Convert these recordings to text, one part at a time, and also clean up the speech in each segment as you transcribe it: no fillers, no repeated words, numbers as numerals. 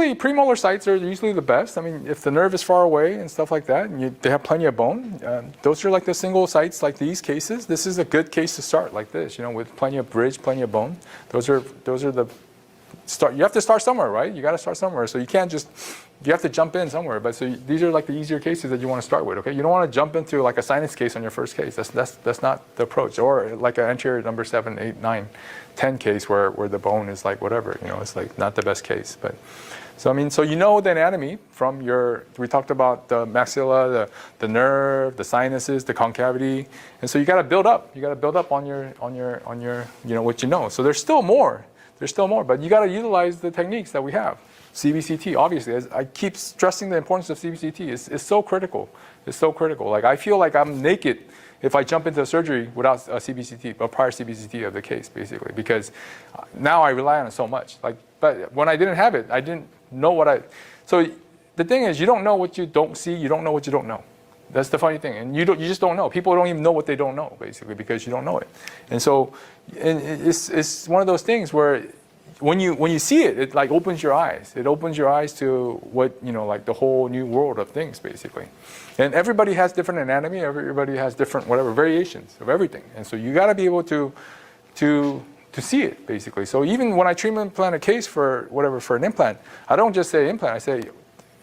usually premolar sites are usually the best. I mean, if the nerve is far away and stuff like that, and they have plenty of bone, those are like the single sites like these cases. This is a good case to start like this, with plenty of bridge, plenty of bone. Those are the start. You have to start somewhere, right? You got to start somewhere. So you can't just, you have to jump in somewhere. But so these are like the easier cases that you want to start with, okay? You don't want to jump into like a sinus case on your first case. That's not the approach. Or like an anterior number 7, 8, 9, 10 case where the bone is like whatever, it's like not the best case. But so I mean, so the anatomy from we talked about the maxilla, the nerve, the sinuses, the concavity, and so you got to build up. You got to build up on your what you know. So there's still more. There's still more, but you got to utilize the techniques that we have. CBCT, obviously, as I keep stressing the importance of CBCT. It's so critical. It's so critical. Like I feel like I'm naked if I jump into a surgery without a CBCT, a prior CBCT of the case, basically, because now I rely on it so much. Like, but when I didn't have it, I didn't know so the thing is, you don't know what you don't see, you don't know what you don't know. That's the funny thing, and you just don't know. People don't even know what they don't know, basically, because you don't know it. And so, it's one of those things where when you see it, it like opens your eyes. It opens your eyes to what like the whole new world of things, basically. And everybody has different anatomy. Everybody has different variations of everything. And so you got to be able to see it, basically. So even when I treatment plan a case for an implant, I don't just say implant. I say,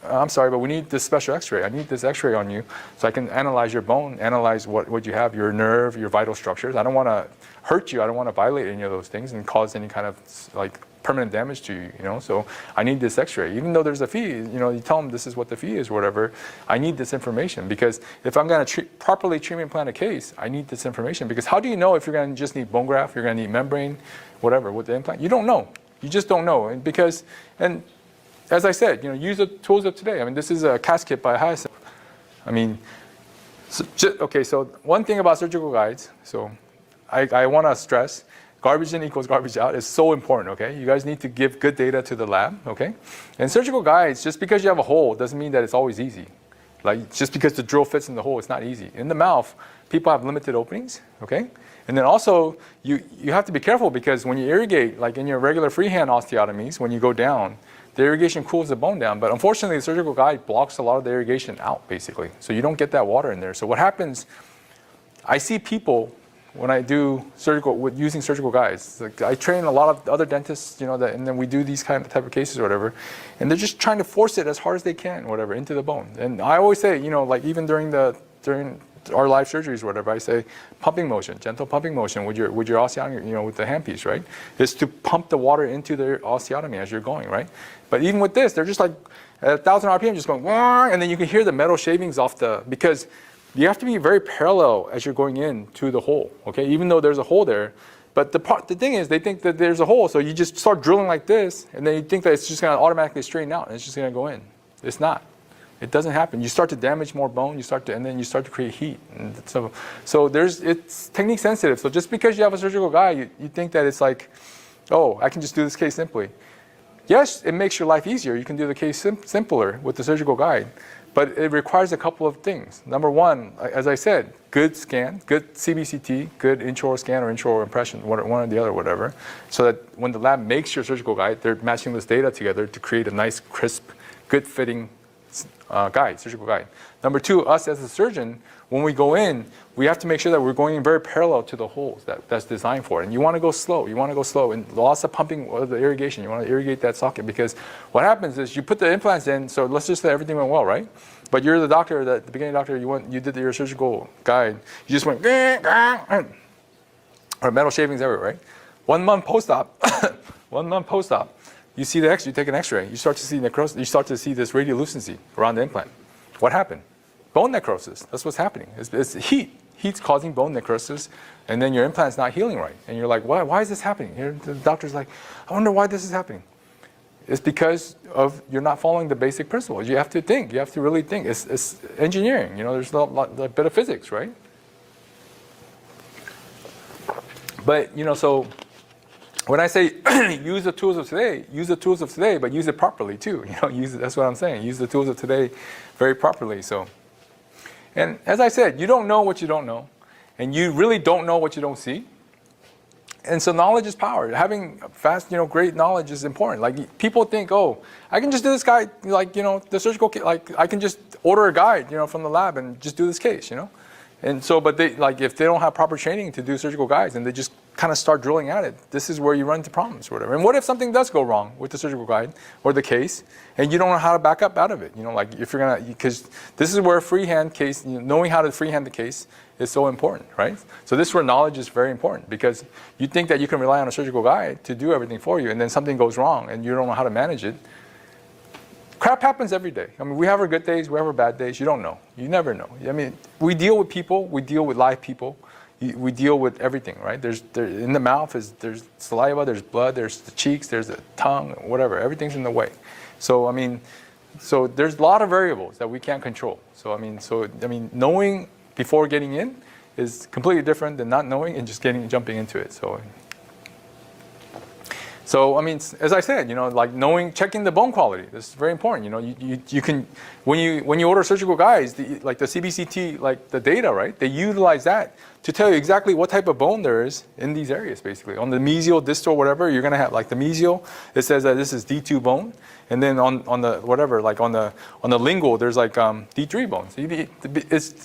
I'm sorry, but we need this special x-ray. I need this x-ray on you so I can analyze your bone, analyze what you have, your nerve, your vital structures. I don't want to hurt you. I don't want to violate any of those things and cause any kind of like permanent damage to you, So I need this x-ray. Even though there's a fee, you tell them this is what the fee is or whatever, I need this information because if I'm going to properly treatment plan a case, I need this information because how do you know if you're going to just need bone graft, you're going to need membrane, whatever, with the implant? You don't know. You just don't know. And as I said, use the tools of today. I mean, this is a casket by Hyacinth. I mean, so one thing about surgical guides, so I want to stress, garbage in equals garbage out is so important, okay? You guys need to give good data to the lab, okay? And surgical guides, just because you have a hole doesn't mean that it's always easy. Like, just because the drill fits in the hole, it's not easy. In the mouth, people have limited openings, okay? And then also, you have to be careful because when you irrigate, like in your regular freehand osteotomies, when you go down, the irrigation cools the bone down, but unfortunately the surgical guide blocks a lot of the irrigation out, basically. So you don't get that water in there. So what happens, I see people, when I do using surgical guides, like I train a lot of other dentists, and then we do these type of cases or whatever, and they're just trying to force it as hard as they can, whatever, into the bone. And I always say, like even during our live surgeries or whatever, I say pumping motion, gentle pumping motion with your osteotomy, with the handpiece, right? Is to pump the water into the osteotomy as you're going, right? But even with this, they're just like at 1,000 RPM, just going, and then you can hear the metal shavings because you have to be very parallel as you're going into the hole, okay? Even though there's a hole there, but the thing is, they think that there's a hole, so you just start drilling like this, and then you think that it's just going to automatically straighten out, and it's just going to go in. It's not. It doesn't happen. You start to damage more bone. And then you start to create heat. And so it's technique sensitive. So just because you have a surgical guide, you think that it's like, oh, I can just do this case simply. Yes, it makes your life easier. You can do the case simpler with the surgical guide, but it requires a couple of things. Number one, as I said, good scan, good CBCT, good intraoral scan or intraoral impression, one or the other, whatever, so that when the lab makes your surgical guide, they're matching this data together to create a nice, crisp, good fitting surgical guide. Number two, us as a surgeon, when we go in, we have to make sure that we're going in very parallel to the holes that's designed for it. And you want to go slow. And lots of pumping of the irrigation. You want to irrigate that socket because what happens is you put the implants in, so let's just say everything went well, right? But you're the doctor, the beginning doctor, you did your surgical guide. You just went, or metal shavings everywhere, right? 1 month post-op, you see the X, you take an X-ray, you start to see necrosis, you start to see this radiolucency around the implant. What happened? Bone necrosis. That's what's happening. It's heat. Heat's causing bone necrosis, and then your implant's not healing right. And you're like, why is this happening? The doctor's like, I wonder why this is happening. It's because you're not following the basic principles. You have to think. You have to really think. It's engineering. There's a bit of physics, right? But so. When I say use the tools of today, but use it properly too. That's what I'm saying. Use the tools of today very properly. So, and as I said, you don't know what you don't know, and you really don't know what you don't see. And so knowledge is power. Having fast, great knowledge is important. Like people think, oh, I can just do this guide, like, the surgical, like I can just order a guide, from the lab and just do this case, And so, but they, like if they don't have proper training to do surgical guides and they just kind of start drilling at it, this is where you run into problems or whatever. And what if something does go wrong with the surgical guide or the case and you don't know how to back up out of it? Like if you're gonna, because this is where freehand case, knowing how to freehand the case is so important, right? So this is where knowledge is very important because you think that you can rely on a surgical guide to do everything for you and then something goes wrong and you don't know how to manage it. Crap happens every day. I mean, we have our good days, we have our bad days. You don't know. You never know. I mean, we deal with people. We deal with live people. We deal with everything, right? In the mouth, there's saliva, there's blood, there's the cheeks, there's the tongue, whatever. Everything's in the way. So, I mean, so there's a lot of variables that we can't control. So, I mean, knowing before getting in is completely different than not knowing and just jumping into it. So, I mean, as I said, like checking the bone quality. This is very important. You can, when you order surgical guides, like the CBCT, like the data, right? They utilize that to tell you exactly what type of bone there is in these areas, basically. On the mesial, distal, whatever, you're gonna have like the mesial. It says that this is D2 bone, and then on the whatever, like on the lingual, there's like D3 bones.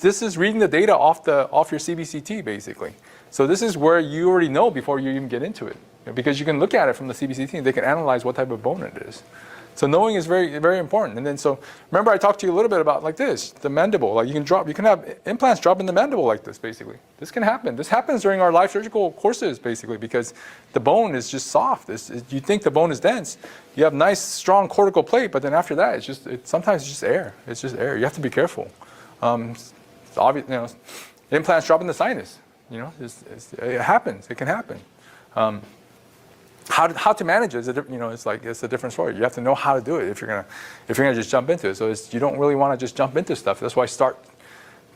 This is reading the data off your CBCT, basically. So this is where you already know before you even get into it. Because you can look at it from the CBCT and they can analyze what type of bone it is. So knowing is very, very important. And then so remember I talked to you a little bit about like this, the mandible. Like you can have implants drop in the mandible like this basically. This can happen. This happens during our live surgical courses basically because the bone is just soft. You think the bone is dense. You have nice strong cortical plate, but then after that sometimes it's just air. It's just air. You have to be careful. It's obvious, implants drop in the sinus. It happens. It can happen. How to manage it is it's a different story. You have to know how to do it if you're gonna just jump into it. So you don't really want to just jump into stuff. That's why start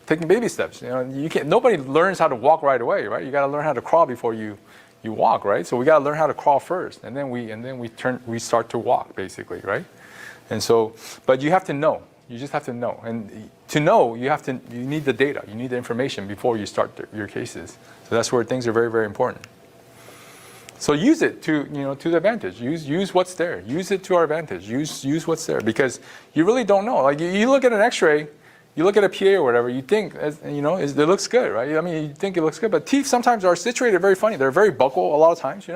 taking baby steps. Nobody learns how to walk right away, right? You got to learn how to crawl before you walk, right? So we got to learn how to crawl first, and then we start to walk basically, right? And so, but you have to know. You just have to know, and to know you need the data. You need the information before you start your cases. So that's where things are very, very important. So use it to the advantage. Use what's there. Use it to our advantage. Use what's there because you really don't know. Like you look at an X-ray, you look at a PA or whatever. You think it looks good, right? I mean, you think it looks good, but teeth sometimes are situated very funny. They're very buccal a lot of times,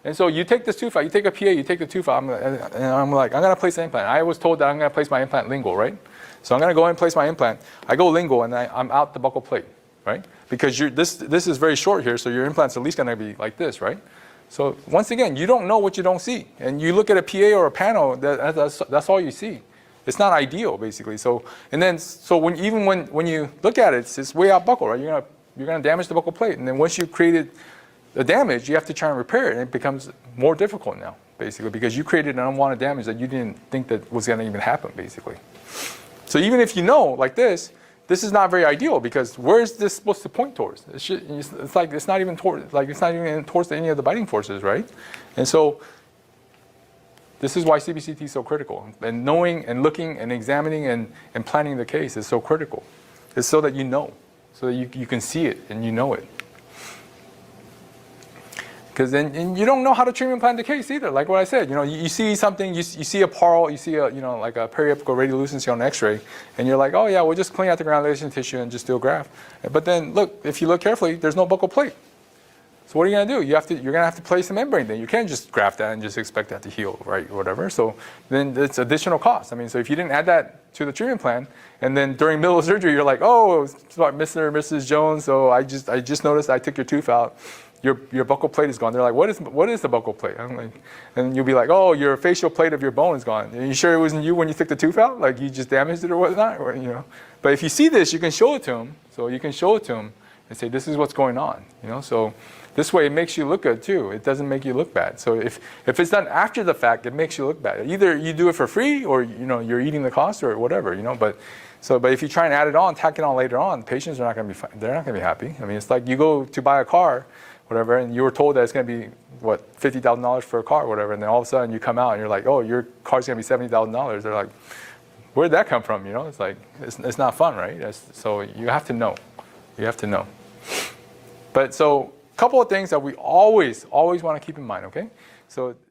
And so you take this tooth out. You take a PA. You take the tooth out. I'm gonna place an implant. I was told that I'm gonna place my implant lingual, right? So I'm gonna go and place my implant. I go lingual and I'm out the buccal plate, right? Because this is very short here, so your implant's at least gonna be like this, right? So once again, you don't know what you don't see, and you look at a PA or a panel. That's all you see. It's not ideal, basically. So when you look at it, it's way out buccal, right? You're gonna damage the buccal plate, and then once you created the damage, you have to try and repair it, and it becomes more difficult now, basically, because you created an unwanted damage that you didn't think that was gonna even happen, basically. So even if you know, like this is not very ideal because where is this supposed to point towards? It's not even towards any of the biting forces, right? And so this is why CBCT is so critical. And knowing and looking and examining and planning the case is so critical. It's so that you know, so that you can see it and you know it. Because then you don't know how to treatment plan the case either. Like what I said, you see something, you see a parl, you see like a periapical radiolucency on an X-ray, and you're like, oh yeah, we'll just clean out the granulation tissue and just do a graft. But then look, if you look carefully, there's no buccal plate. So what are you gonna do? You're gonna have to place a membrane. Then you can't just graft that and just expect that to heal, right, or whatever. So then it's additional cost. I mean, so if you didn't add that to the treatment plan, and then during middle of surgery, you're like, oh, Mr. or Mrs. Jones, so I just noticed I took your tooth out. Your buccal plate is gone. They're like, what is the buccal plate? I'm like, and you'll be like, oh, your facial plate of your bone is gone. Are you sure it wasn't you when you took the tooth out? Like you just damaged it or whatnot, or, But if you see this, you can show it to them. So you can show it to them and say, this is what's going on, So this way it makes you look good too. It doesn't make you look bad. So if it's done after the fact, it makes you look bad. Either you do it for free or you're eating the cost or whatever, But if you try and add it on, tack it on later on, patients are not going to be. They're not going to be happy. I mean, it's like you go to buy a car. Whatever, and you were told that it's going to be $50,000 for a car, or whatever, and then all of a sudden you come out and you're like, oh, your car's going to be $70,000. They're like, where did that come from? It's like it's not fun, right? So you have to know. You have to know. But so couple of things that we always want to keep in mind, okay? So